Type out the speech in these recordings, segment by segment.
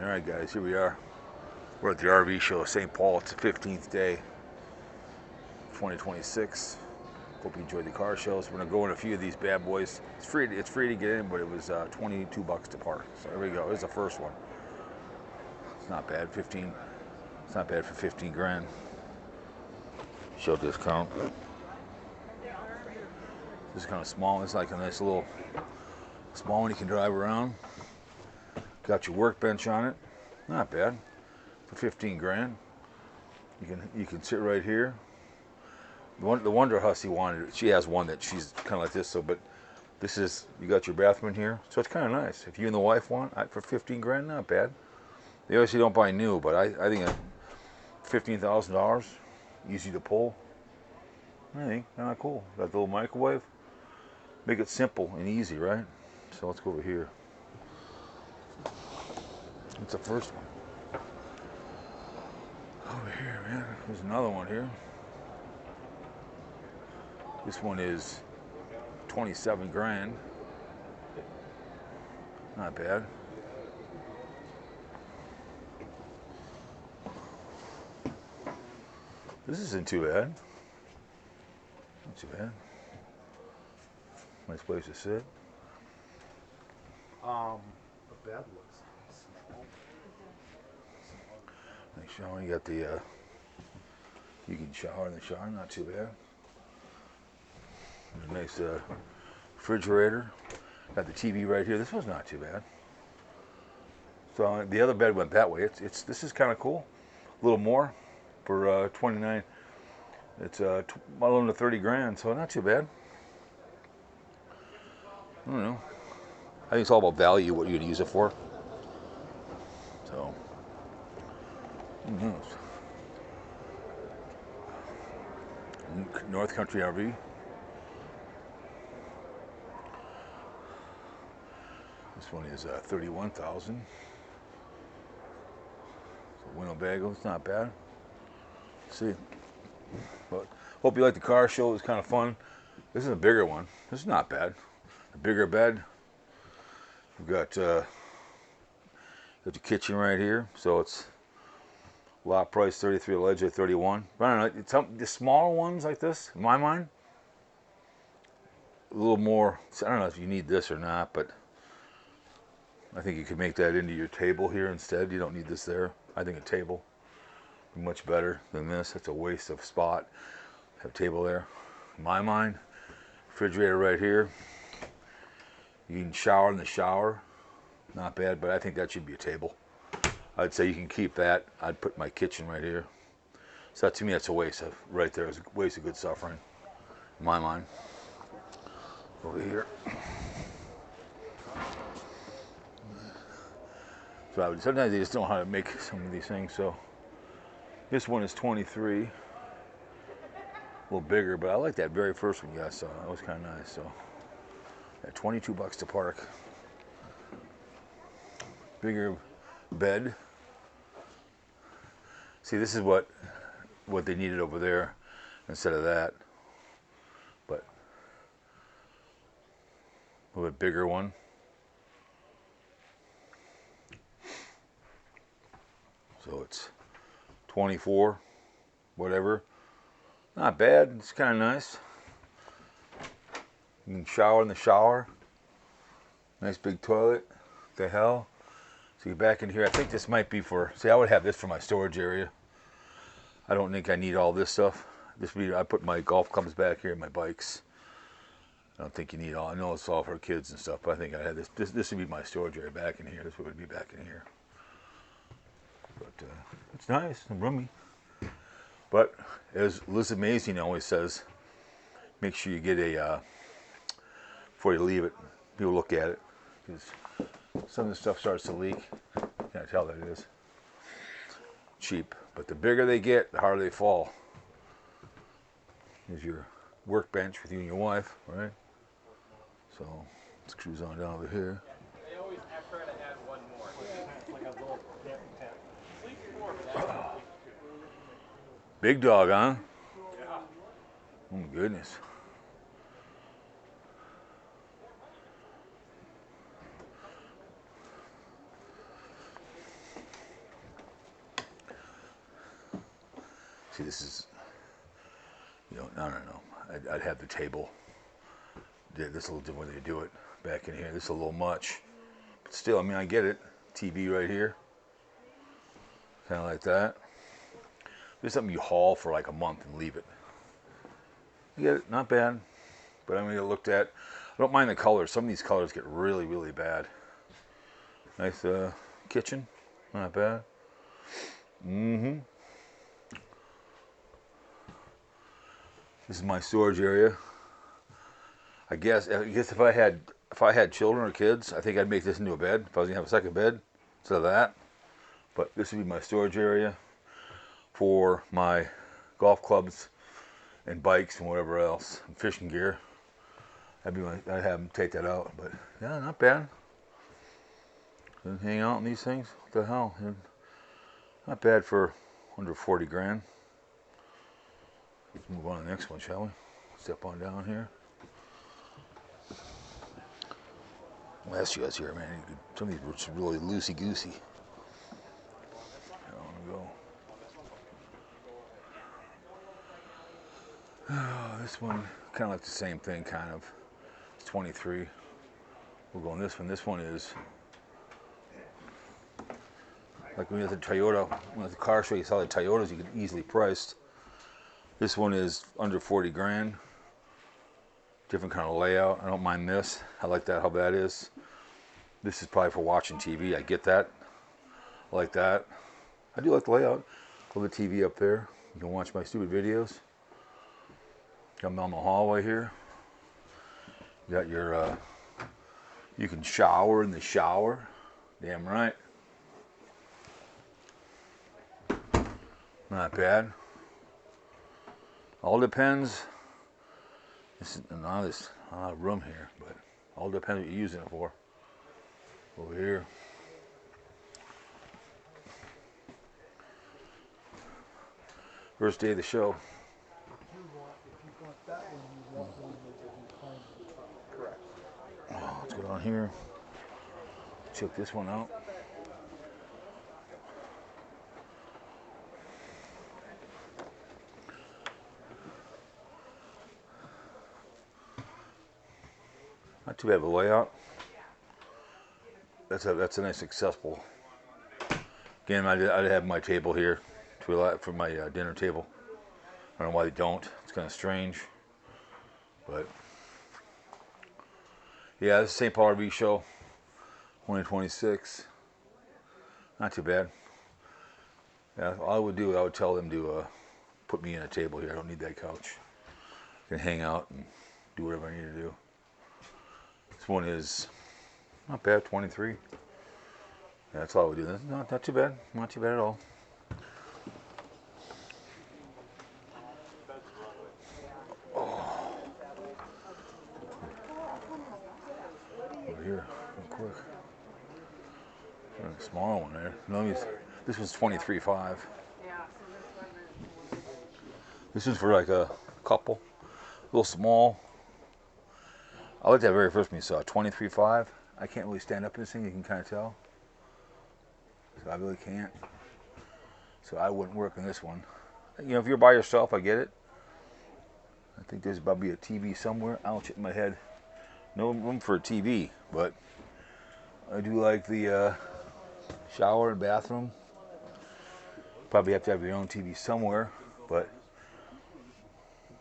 All right, guys, here we are. We're at the RV show, St. Paul. It's the 15th day, 2026. Hope you enjoyed the car shows. We're gonna go in a few of these bad boys. It's free. It's free to get in, but it was 22 bucks to park. So there we go. Here's the first one. It's not bad. 15. It's not bad for 15 grand. Show discount. This is kind of small. It's like a nice little small one you can drive around. Got your workbench on it. Not bad for 15 grand. You can sit right here. The Wonder Hussy wanted it. She has one that she's kind of like this. So, but this is, you got your bathroom in here, so it's kind of nice. If you and the wife want, for 15 grand, not bad. They obviously don't buy new, but I think $15,000, easy to pull. I think kind of cool. Got the little microwave. Make it simple and easy, right? So let's go over here. It's the first one. Over here, man. There's another one here. This one is 27 grand. Not bad. This isn't too bad. Not too bad. Nice place to sit. The bed looks small. Nice shower. You got the, you can shower in the shower, not too bad. There's a nice refrigerator. Got the TV right here. This one's not too bad. So the other bed went that way. This is kind of cool. A little more for 29. It's well under 30 grand, so not too bad. I don't know. I think it's all about value, what you're gonna use it for. So, who knows? North Country RV. This one is 31,000. So Winnebago, it's not bad. Let's see, but hope you like the car show. It was kind of fun. This is a bigger one. This is not bad. A bigger bed. We've got your kitchen right here, so it's lot price 33, ledge at 31. But I don't know, the smaller ones like this, in my mind, a little more. I don't know if you need this or not, but I think you could make that into your table here instead. You don't need this there. I think a table would be much better than this. It's a waste of spot. Have a table there. In my mind, refrigerator right here. You can shower in the shower. Not bad, but I think that should be a table. I'd say you can keep that. I'd put my kitchen right here. So that, to me, that's a waste of, right there is a waste of good suffering, in my mind. Over here. So sometimes they just don't know how to make some of these things. So this one is 23. A little bigger, but I like that very first one you guys saw. That was kind of nice. So at 22 bucks to park. Bigger bed. See, this is what they needed over there instead of that. But a little bit bigger one. So it's 24, whatever. Not bad. It's kind of nice. You can shower in the shower. Nice big toilet. What the hell? So you're back in here. I think this might be for, see, I would have this for my storage area. I don't think I need all this stuff. I put my golf clubs back here, my bikes. I don't think you need all. I know it's all for kids and stuff, but I think I had this. This would be my storage area back in here. This would be back in here. But it's nice and roomy. But as Liz Amazing always says, make sure you get a, before you leave it, people look at it. Because some of the stuff starts to leak. Can't tell that it is cheap. But the bigger they get, the harder they fall. Here's your workbench with you and your wife, right? So let's cruise on down over here. They always try to add one more. It's like a little camping tent. Sleep more, but that's Big dog, huh? yeah. Oh my goodness. See, this is, no. I'd have the table. This is a little different way they do it back in here. This is a little much. But still, I mean, I get it. TV right here. Kind of like that. This is something you haul for like a month and leave it. You get it? Not bad. But I'm going to get looked at. I don't mind the colors. Some of these colors get really, really bad. Nice kitchen. Not bad. Mm-hmm. This is my storage area. I guess if I had children or kids, I think I'd make this into a bed. If I was gonna have a second bed instead of that. But this would be my storage area for my golf clubs and bikes and whatever else, and fishing gear. I'd have them take that out. But yeah, not bad. And hang out in these things. What the hell? And not bad for under 40 grand. Let's move on to the next one, shall we? Step on down here. Last you guys here, man, some of these were just really loosey-goosey. I want to go. Oh, this one, kind of like the same thing, kind of. It's 23. We'll go on this one. This one is like when you had the Toyota, when at the car show you saw the Toyotas you could easily priced. This one is under 40 grand. Different kind of layout. I don't mind this. I like that, how that is. This is probably for watching TV. I get that. I like that. I do like the layout. Love the TV up there. You can watch my stupid videos. Come down the hallway here. You got your, you can shower in the shower. Damn right. Not bad. All depends. This is not a lot of room here, but all depends what you're using it for. Over here. First day of the show. Correct. Oh, let's go down here. Check this one out. Not too bad of a layout. That's a nice accessible. Again, I'd have my table here for my dinner table. I don't know why they don't. It's kind of strange, but yeah, this is St. Paul RV Show 2026. Not too bad. Yeah, all I would do, I would tell them to put me in a table here. I don't need that couch. I can hang out and do whatever I need to do. This one is not bad, 23. Yeah, that's all we do. Not too bad. Not too bad at all. Oh. Over here, real quick. A smaller one there. No, this one's 23.5. This one's for like a couple. A little small. I like that very first one you saw, 23.5. I can't really stand up in this thing, you can kind of tell. So I really can't. So I wouldn't work in this one. You know, if you're by yourself, I get it. I think there's probably a TV somewhere. Ouch, hit my head. No room for a TV, but I do like the shower and bathroom. Probably have to have your own TV somewhere, but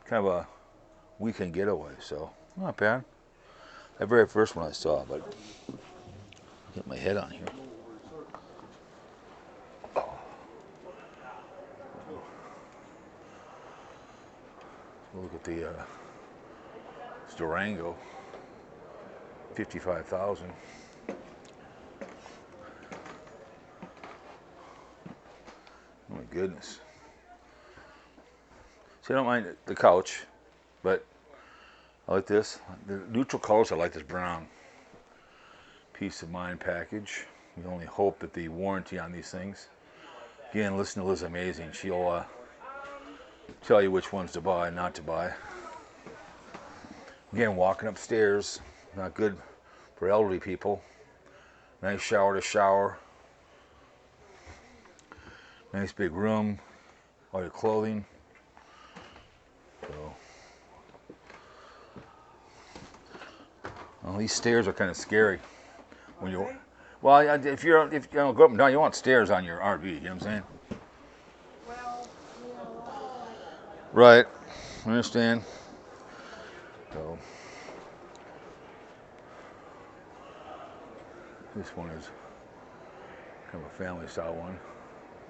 kind of a weekend getaway, so not bad. That very first one I saw, but get my head on here. Oh. Look at the Durango, 55,000. Oh my goodness. See, I don't mind the couch, but I like this. The neutral colors, I like this brown. Peace of mind package. We only hope that the warranty on these things. Again, listen to Liz Amazing. She'll tell you which ones to buy and not to buy. Again, walking upstairs, not good for elderly people. Nice shower to shower. Nice big room. all your clothing. So, well, these stairs are kind of scary when you. Well, if you don't go up and down, you want stairs on your RV. You know what I'm saying? Right. I understand. So this one is kind of a family style one.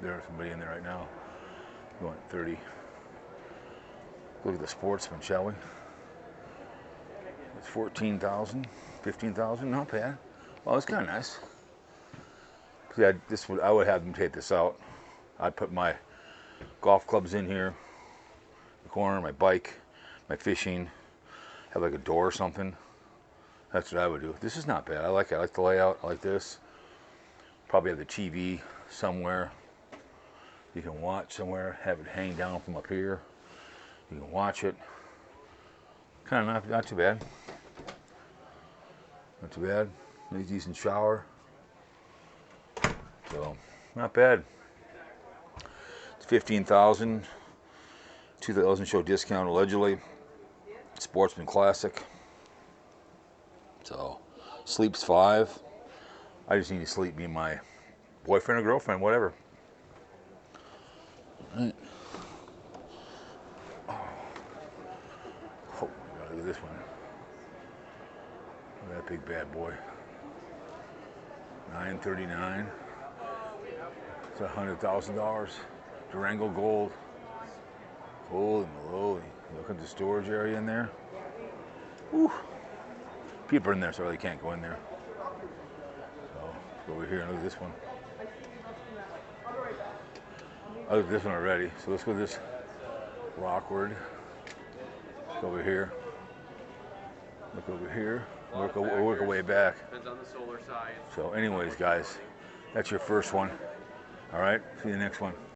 There's somebody in there right now. You want 30. Look at the Sportsman, shall we? It's 14,000, 15,000. Not bad. Well, it's kind of nice. See, I would have them take this out. I'd put my golf clubs in here, the corner, my bike, my fishing, have like a door or something. That's what I would do. This is not bad. I like it. I like the layout. I like this. Probably have the TV somewhere. You can watch somewhere. Have it hang down from up here. You can watch it. Kind of not too bad. Not too bad. Nice decent shower. So not bad. It's 15,000. 2,000 show discount allegedly. Sportsman Classic. So sleeps 5. I just need to sleep, me and my boyfriend or girlfriend, whatever. All right. Oh, look at this one. Look at that big bad boy. $939. It's $100,000. Durango Gold. Holy moly. Look at the storage area in there. Whew. People are in there, so they can't go in there. So, let's go over here and look at this one. I looked at this one already, so let's go to this Rockwood. Go over here. Look over here. Work our way back. Depends on the solar side. So anyways, guys, that's your first one. All right, see you next one.